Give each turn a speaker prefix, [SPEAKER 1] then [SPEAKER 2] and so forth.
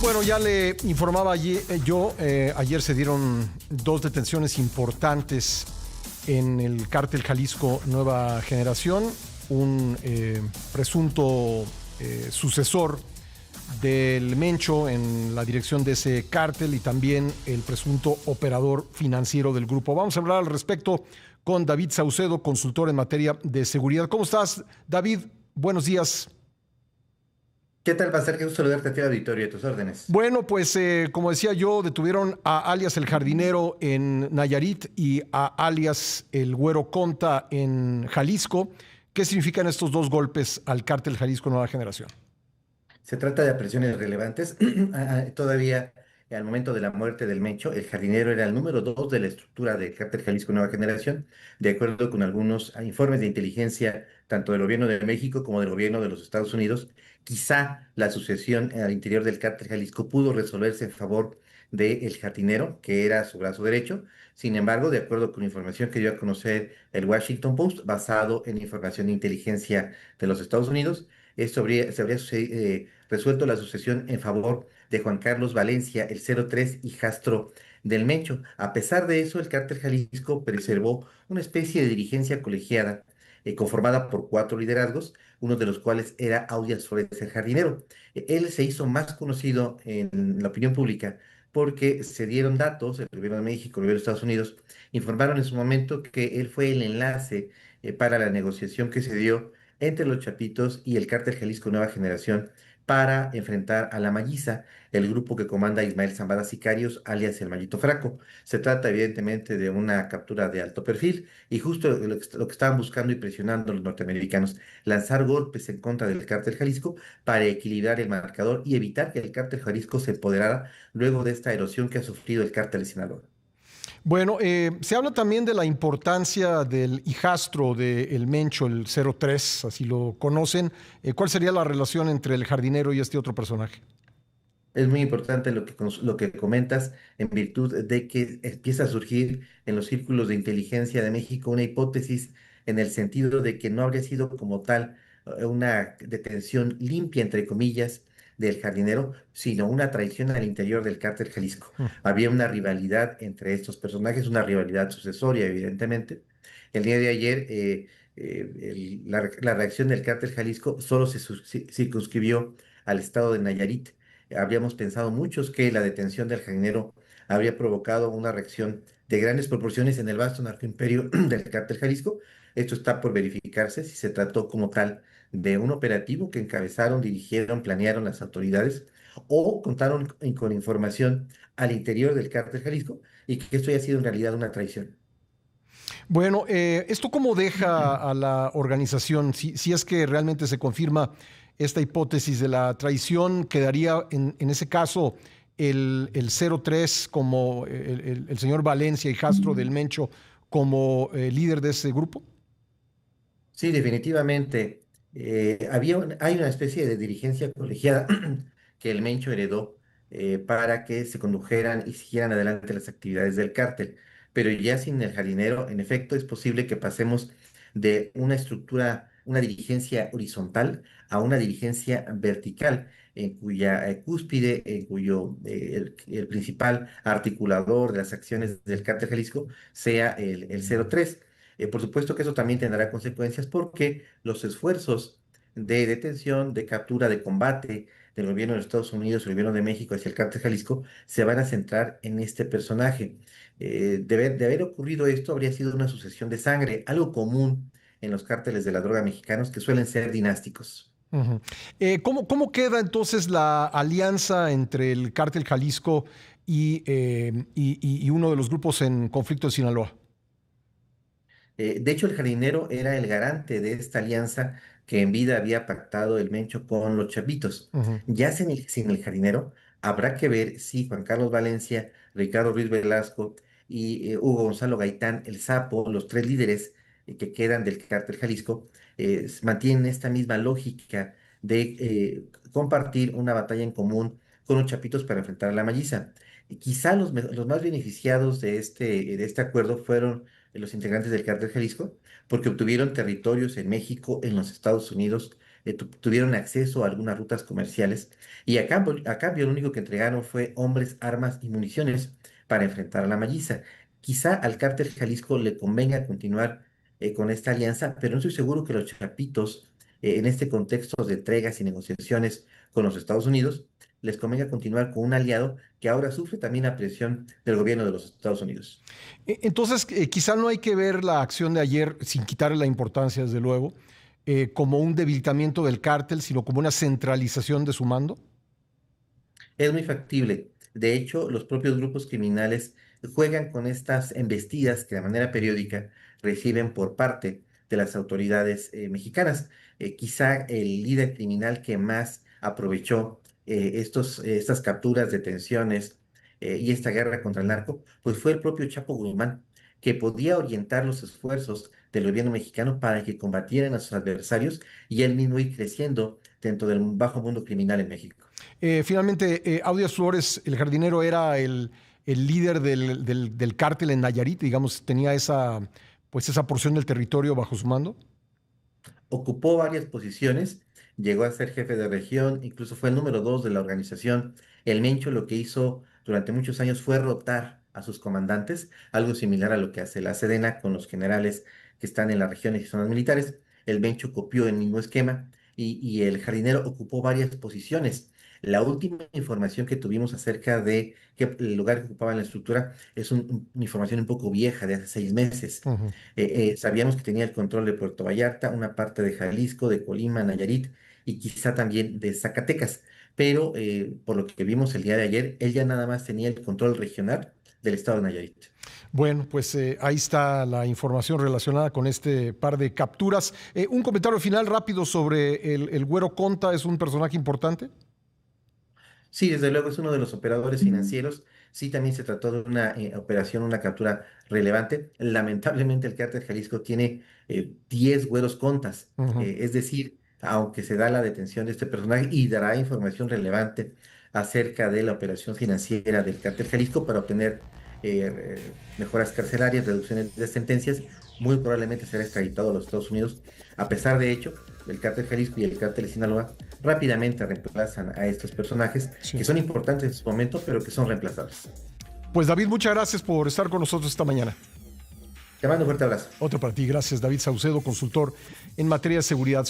[SPEAKER 1] Bueno, ya le informaba ayer se dieron dos detenciones importantes en el cártel Jalisco Nueva Generación. Un presunto sucesor del Mencho en la dirección de ese cártel y también el presunto operador financiero del grupo. Vamos a hablar al respecto con David Saucedo, consultor en materia de seguridad. ¿Cómo estás, David? Buenos días.
[SPEAKER 2] ¿Qué tal, Pastor? Qué gusto saludarte a ti, auditorio, a tus órdenes.
[SPEAKER 1] Bueno, pues como decía yo, detuvieron a alias El Jardinero en Nayarit y a alias El Güero Conta en Jalisco. ¿Qué significan estos dos golpes al cártel Jalisco Nueva Generación?
[SPEAKER 2] Se trata de apresiones relevantes. Todavía, al momento de la muerte del Mencho, el jardinero era el número dos de la estructura del Cártel Jalisco Nueva Generación, de acuerdo con algunos informes de inteligencia, tanto del gobierno de México como del gobierno de los Estados Unidos. Quizá la sucesión al interior del Cártel Jalisco pudo resolverse en favor del jardinero, que era su brazo derecho. Sin embargo, de acuerdo con información que dio a conocer el Washington Post, basado en información de inteligencia de los Estados Unidos, se habría resuelto la sucesión en favor de Juan Carlos Valencia, el 03 hijastro del Mencho. A pesar de eso, el cártel Jalisco preservó una especie de dirigencia colegiada conformada por cuatro liderazgos, uno de los cuales era Audias Flores el Jardinero. Él se hizo más conocido en la opinión pública porque se dieron datos, el gobierno de México, el gobierno de Estados Unidos, informaron en su momento que él fue el enlace para la negociación que se dio entre los Chapitos y el cártel Jalisco Nueva Generación para enfrentar a la Malliza, el grupo que comanda Ismael Zambada Sicarios, alias el Mallito Fraco. Se trata evidentemente de una captura de alto perfil y justo lo que estaban buscando y presionando los norteamericanos, lanzar golpes en contra del cártel Jalisco para equilibrar el marcador y evitar que el cártel Jalisco se empoderara luego de esta erosión que ha sufrido el cártel de Sinaloa.
[SPEAKER 1] Bueno, se habla también de la importancia del hijastro del Mencho, el 03, así lo conocen. ¿Cuál sería la relación entre el jardinero y este otro personaje?
[SPEAKER 2] Es muy importante lo que comentas en virtud de que empieza a surgir en los círculos de inteligencia de México una hipótesis en el sentido de que no habría sido como tal una detención limpia, entre comillas, del jardinero, sino una traición al interior del cártel Jalisco. Había una rivalidad entre estos personajes, una rivalidad sucesoria, evidentemente. El día de ayer, la reacción del cártel Jalisco solo se circunscribió al estado de Nayarit. Habríamos pensado muchos que la detención del jardinero habría provocado una reacción de grandes proporciones en el vasto narcoimperio del cártel Jalisco. Esto está por verificarse si se trató como tal de un operativo que encabezaron, dirigieron, planearon las autoridades o contaron con información al interior del cártel Jalisco y que esto haya sido en realidad una traición.
[SPEAKER 1] Bueno, ¿esto cómo deja a la organización? Si es que realmente se confirma esta hipótesis de la traición, ¿quedaría en ese caso el 03 como el señor Valencia, hijastro del Mencho, como líder de ese grupo?
[SPEAKER 2] Sí, definitivamente. Hay una especie de dirigencia colegiada que el Mencho heredó para que se condujeran y siguieran adelante las actividades del cártel. Pero ya sin el jardinero, en efecto, es posible que pasemos de una estructura, una dirigencia horizontal a una dirigencia vertical, en cuya cúspide, en cuyo el principal articulador de las acciones del cártel Jalisco sea el 03. Por supuesto que eso también tendrá consecuencias porque los esfuerzos de detención, de captura, de combate del gobierno de Estados Unidos y el gobierno de México hacia el cártel Jalisco se van a centrar en este personaje. De haber ocurrido esto, habría sido una sucesión de sangre, algo común en los cárteles de la droga mexicanos que suelen ser dinásticos.
[SPEAKER 1] Ujú. ¿Cómo queda entonces la alianza entre el cártel Jalisco y uno de los grupos en conflicto de Sinaloa?
[SPEAKER 2] De hecho, el jardinero era el garante de esta alianza que en vida había pactado el Mencho con los Chapitos.
[SPEAKER 1] Ujú.
[SPEAKER 2] Ya sin el jardinero, habrá que ver si Juan Carlos Valencia, Ricardo Ruiz Velasco y Hugo Gonzalo Gaitán, el Sapo, los tres líderes que quedan del cártel Jalisco, mantienen esta misma lógica de compartir una batalla en común con los Chapitos para enfrentar a la Malliza. Y quizá los más beneficiados de este acuerdo fueron los integrantes del Cártel Jalisco, porque obtuvieron territorios en México, en los Estados Unidos, tuvieron acceso a algunas rutas comerciales y a cambio lo único que entregaron fue hombres, armas y municiones para enfrentar a la Malliza. Quizá al cártel Jalisco le convenga continuar con esta alianza, pero no estoy seguro que los Chapitos, en este contexto de entregas y negociaciones con los Estados Unidos, les convenga continuar con un aliado que ahora sufre también la presión del gobierno de los Estados Unidos.
[SPEAKER 1] Entonces, quizá no hay que ver la acción de ayer, sin quitarle la importancia, desde luego, como un debilitamiento del cártel, sino como una centralización de su mando.
[SPEAKER 2] Es muy factible. De hecho, los propios grupos criminales juegan con estas embestidas que de manera periódica reciben por parte de las autoridades mexicanas. Quizá el líder criminal que más aprovechó estas capturas, detenciones y esta guerra contra el narco, pues fue el propio Chapo Guzmán, que podía orientar los esfuerzos del gobierno mexicano para que combatieran a sus adversarios y él mismo ir creciendo dentro del bajo mundo criminal en México.
[SPEAKER 1] Finalmente, Audias Flores, el jardinero, era el líder del cártel en Nayarit, digamos, tenía pues esa porción del territorio bajo su mando.
[SPEAKER 2] Ocupó varias posiciones, llegó a ser jefe de región, incluso fue el número 2 de la organización. El Mencho lo que hizo durante muchos años fue rotar a sus comandantes, algo similar a lo que hace la Sedena con los generales que están en las regiones y zonas militares. El Mencho copió el mismo esquema y el jardinero ocupó varias posiciones. La última información que tuvimos acerca de el lugar que ocupaba en la estructura es una información un poco vieja, de hace 6 meses.
[SPEAKER 1] Ujú.
[SPEAKER 2] Sabíamos que tenía el control de Puerto Vallarta, una parte de Jalisco, de Colima, Nayarit y quizá también de Zacatecas. Pero por lo que vimos el día de ayer, él ya nada más tenía el control regional del estado de Nayarit.
[SPEAKER 1] Bueno, pues ahí está la información relacionada con este par de capturas. Un comentario final rápido sobre el Güero Conta, ¿es un personaje importante?
[SPEAKER 2] Sí, desde luego es uno de los operadores financieros. Sí, también se trató de una operación, una captura relevante. Lamentablemente el cártel Jalisco tiene 10 güeros contas.
[SPEAKER 1] Ujú.
[SPEAKER 2] Es decir, aunque se da la detención de este personaje y dará información relevante acerca de la operación financiera del cártel Jalisco para obtener mejoras carcelarias, reducciones de sentencias, muy probablemente será extraditado a los Estados Unidos. A pesar de hecho, el cártel Jalisco y el cártel de Sinaloa rápidamente reemplazan a estos personajes
[SPEAKER 1] Sí.
[SPEAKER 2] que son importantes en su momento, pero que son reemplazables.
[SPEAKER 1] Pues David, muchas gracias por estar con nosotros esta mañana.
[SPEAKER 2] Te mando un fuerte abrazo.
[SPEAKER 1] Otro para ti, gracias David Saucedo, consultor en materia de seguridad.